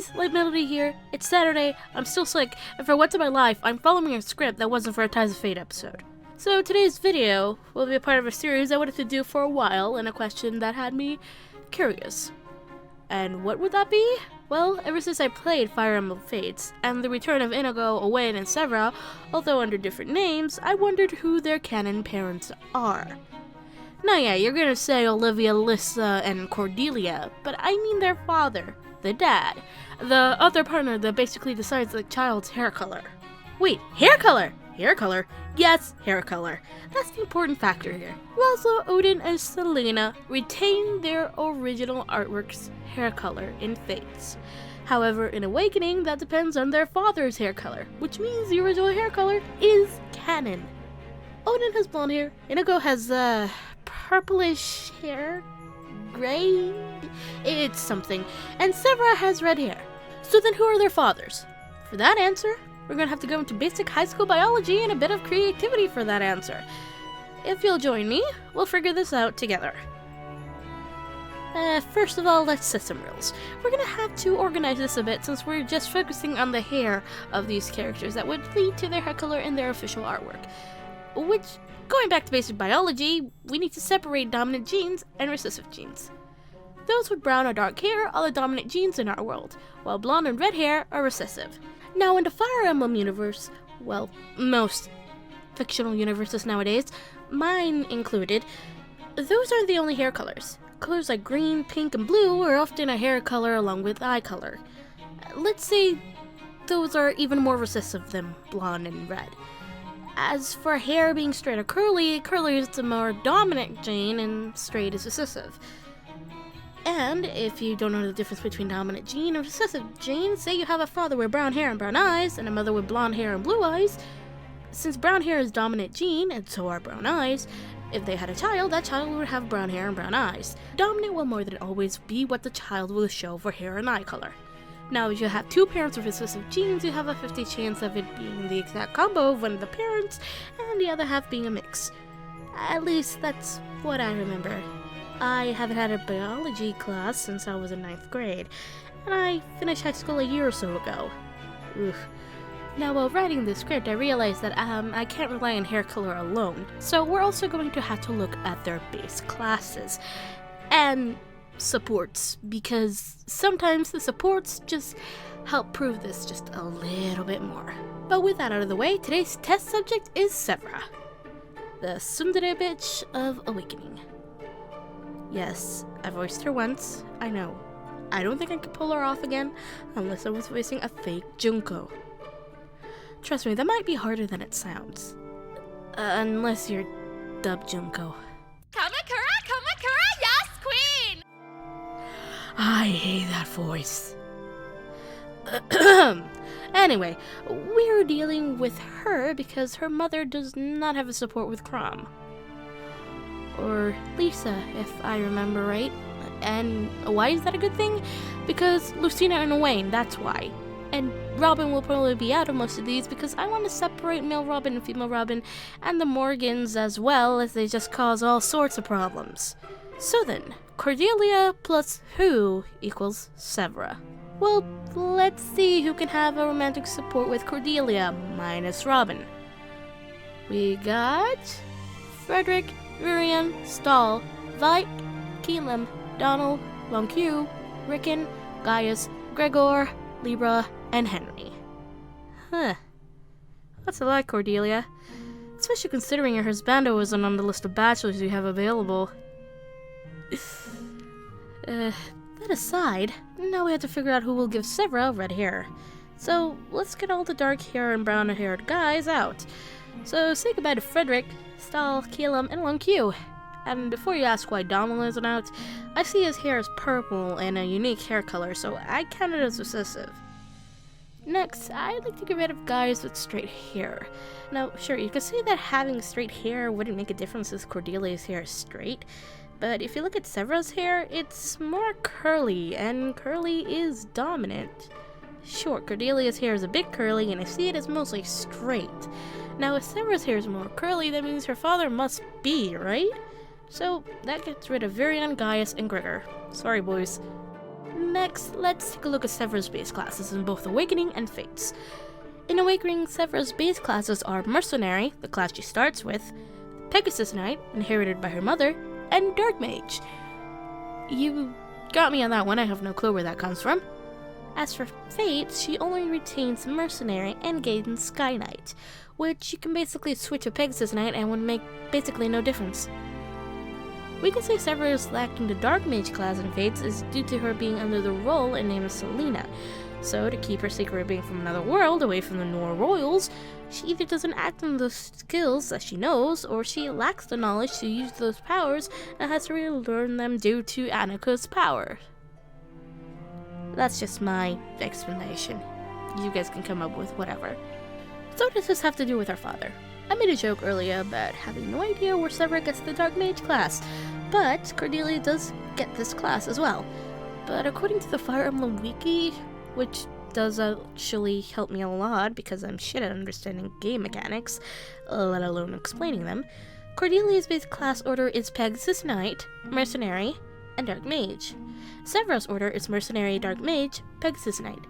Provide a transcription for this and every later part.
guys, Light Melody here. It's Saturday, I'm still sick, and for once in my life, I'm following a script that wasn't for a Ties of Fate episode. So today's video will be a part of a series I wanted to do for a while, and a question that had me curious. And what would that be? Well, ever since I played Fire Emblem Fates, and the return of Inigo, Owain, and Severa, although under different names, I wondered who their canon parents are. Now yeah, you're gonna say Olivia, Lissa, and Cordelia, but I mean their father, the dad, the other partner that basically decides the child's hair color. Wait, hair color? Hair color? Yes, hair color. That's the important factor here. Rosla, Odin, and Selena retain their original artwork's hair color in Fates. However, in Awakening, that depends on their father's hair color, which means the original hair color is canon. Odin has blonde hair, Inigo has, purplish hair? Gray? It's something. And Severa has red hair. So then who are their fathers? For that answer, we're gonna have to go into basic high school biology and a bit of creativity for that answer. If you'll join me, we'll figure this out together. First of all, let's set some rules. We're gonna have to organize this a bit since we're just focusing on the hair of these characters that would lead to their hair color in their official artwork. Which, going back to basic biology, we need to separate dominant genes and recessive genes. Those with brown or dark hair are the dominant genes in our world, while blonde and red hair are recessive. Now in the Fire Emblem universe, well, most fictional universes nowadays, mine included, those aren't the only hair colors. Colors like green, pink, and blue are often a hair color along with eye color. Let's say those are even more recessive than blonde and red. As for hair being straight or curly, curly is the more dominant gene and straight is recessive. And if you don't know the difference between dominant gene and recessive gene, say you have a father with brown hair and brown eyes, and a mother with blonde hair and blue eyes, since brown hair is dominant gene, and so are brown eyes, if they had a child, that child would have brown hair and brown eyes. Dominant will more than always be what the child will show for hair and eye color. Now, if you have two parents with recessive genes, you have a 50 chance of it being the exact combo of one of the parents, and the other half being a mix. At least, that's what I remember. I haven't had a biology class since I was in 9th grade, and I finished high school a year or so ago. Oof. Now, while writing this script, I realized that I can't rely on hair color alone, so we're also going to have to look at their base classes and supports, because sometimes the supports just help prove this just a little bit more. But with that out of the way, today's test subject is Severa, the tsundere bitch of Awakening. Yes, I voiced her once, I know. I don't think I could pull her off again unless I was voicing a fake Junko. Trust me, that might be harder than it sounds. Unless you're dubbed Junko. Kamakura, yes, queen! I hate that voice. Anyway, we're dealing with her because her mother does not have a support with Crom. Or Lisa, if I remember right. And why is that a good thing? Because Lucina and Owain, that's why. And Robin will probably be out of most of these because I want to separate male Robin and female Robin and the Morgans as well, as they just cause all sorts of problems. So then, Cordelia plus who equals Severa? Well, let's see who can have a romantic support with Cordelia minus Robin. We got Frederick, Urian, Stahl, Vite, Keelam, Donald, Longue, Rickon, Gaius, Gregor, Libra, and Henry. Huh. That's a lot, Cordelia. Especially considering your husbando isn't on the list of bachelors you have available. That aside, now we have to figure out who will give Severa red hair. So, let's get all the dark hair and brown haired guys out. So, say goodbye to Frederick, Stahl, Keelam, and Longue. And before you ask why Donald isn't out, I see his hair is purple and a unique hair color, so I count it as recessive. Next, I'd like to get rid of guys with straight hair. Now, sure, you could say that having straight hair wouldn't make a difference as Cordelia's hair is straight, but if you look at Severa's hair, it's more curly, and curly is dominant. Sure, Cordelia's hair is a bit curly, and I see it as mostly straight. Now, if Severa's hair is more curly, that means her father must be, right? So, that gets rid of Virion, Gaius, and Gregor. Sorry, boys. Next, let's take a look at Severa's base classes in both Awakening and Fates. In Awakening, Severa's base classes are Mercenary, the class she starts with, Pegasus Knight, inherited by her mother, and Dark Mage. You got me on that one, I have no clue where that comes from. As for Fates, she only retains Mercenary and gains Sky Knight, which you can basically switch to Pegasus Knight and would make basically no difference. We can say Severa is lacking the Dark Mage class in Fates is due to her being under the role and name of Selena. So, to keep her secret of being from another world away from the Noir royals, she either doesn't act on those skills that she knows, or she lacks the knowledge to use those powers and has to relearn them due to Annika's power. That's just my explanation. You guys can come up with whatever. So what does this have to do with her father? I made a joke earlier about having no idea where Severa gets the Dark Mage class, but Cordelia does get this class as well. But according to the Fire Emblem Wiki, which does actually help me a lot because I'm shit at understanding game mechanics, let alone explaining them, Cordelia's base class order is Pegasus Knight, Mercenary, and Dark Mage. Severa's order is Mercenary, Dark Mage, Pegasus Knight.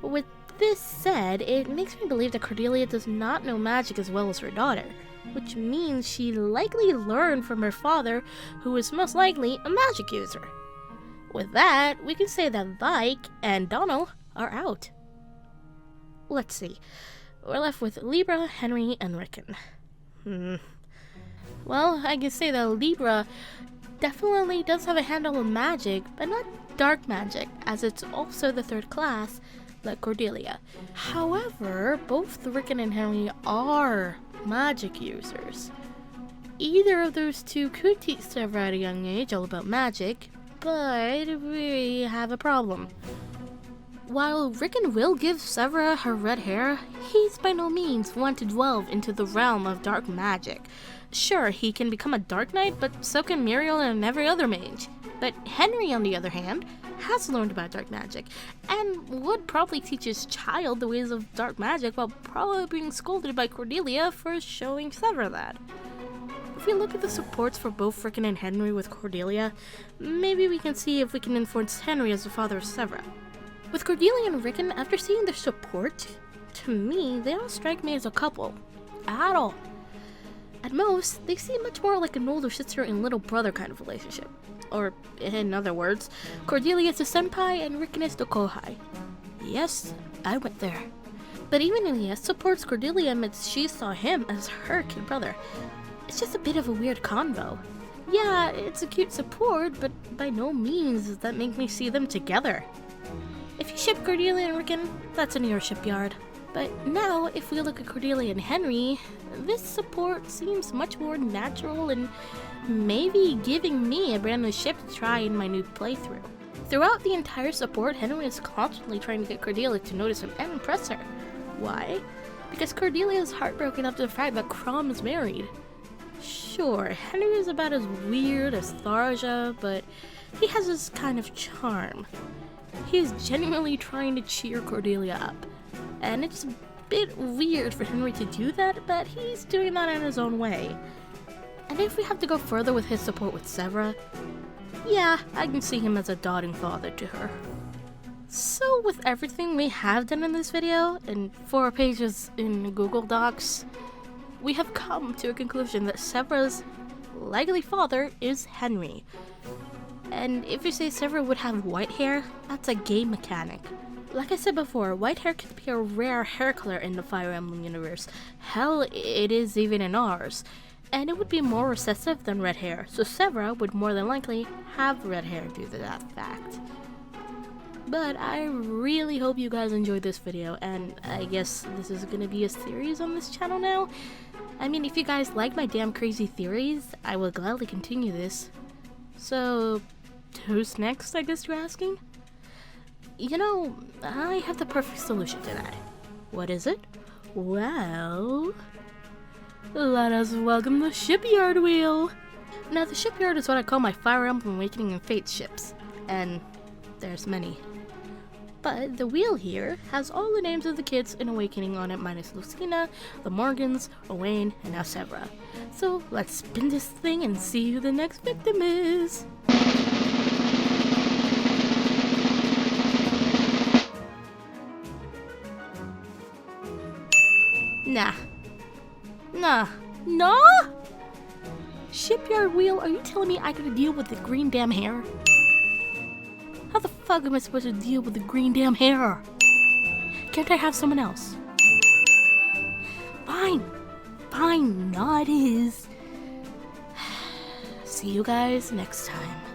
With this said, it makes me believe that Cordelia does not know magic as well as her daughter, which means she likely learned from her father, who is most likely a magic user. With that, we can say that Vike and Donald are out. Let's see. We're left with Libra, Henry, and Rickon. Well, I can say that Libra definitely does have a handle on magic, but not dark magic, as it's also the third class, like Cordelia. However, both Rickon and Henry are magic users. Either of those two could teach Severa at a young age all about magic, but we have a problem. While Rickon will give Severa her red hair, he's by no means one to delve into the realm of dark magic. Sure, he can become a Dark Knight, but so can Muriel and every other mage. But Henry, on the other hand, has learned about dark magic, and would probably teach his child the ways of dark magic while probably being scolded by Cordelia for showing Severa that. If we look at the supports for both Rickon and Henry with Cordelia, maybe we can see if we can influence Henry as the father of Severa. With Cordelia and Rickon, after seeing their support, to me, they don't strike me as a couple. At all. At most, they seem much more like an older sister and little brother kind of relationship. Or, in other words, Cordelia is the senpai and Rickon is the kohai. Yes, I went there. But even Ines supports Cordelia admits she saw him as her kid brother. It's just a bit of a weird convo. Yeah, it's a cute support, but by no means does that make me see them together. If you ship Cordelia and Rickon, that's in your shipyard. But now, if we look at Cordelia and Henry, this support seems much more natural and maybe giving me a brand new ship to try in my new playthrough. Throughout the entire support, Henry is constantly trying to get Cordelia to notice him and impress her. Why? Because Cordelia is heartbroken after the fact that Crom is married. Sure, Henry is about as weird as Tharja, but he has this kind of charm. He is genuinely trying to cheer Cordelia up. And it's a bit weird for Henry to do that, but he's doing that in his own way. And if we have to go further with his support with Severa, yeah, I can see him as a doting father to her. So with everything we have done in this video, and 4 pages in Google Docs, we have come to a conclusion that Severa's likely father is Henry. And if you say Severa would have white hair, that's a game mechanic. Like I said before, white hair could be a rare hair color in the Fire Emblem universe. Hell, it is even in ours. And it would be more recessive than red hair, so Severa would more than likely have red hair due to that fact. But I really hope you guys enjoyed this video, and I guess this is gonna be a series on this channel now. I mean, if you guys like my damn crazy theories, I will gladly continue this. So, who's next, I guess you're asking? You know, I have the perfect solution to that. What is it? Well, let us welcome the Shipyard Wheel! Now, the Shipyard is what I call my Fire Emblem Awakening and Fate ships, and there's many. But the wheel here has all the names of the kids in Awakening on it minus Lucina, the Morgans, Owain, and now Severa. So let's spin this thing and see who the next victim is! Nah. Nah. Nah? Shipyard wheel, are you telling me I gotta deal with the green damn hair? How the fuck am I supposed to deal with the green damn hair? Can't I have someone else? Fine. Fine, not it is. See you guys next time.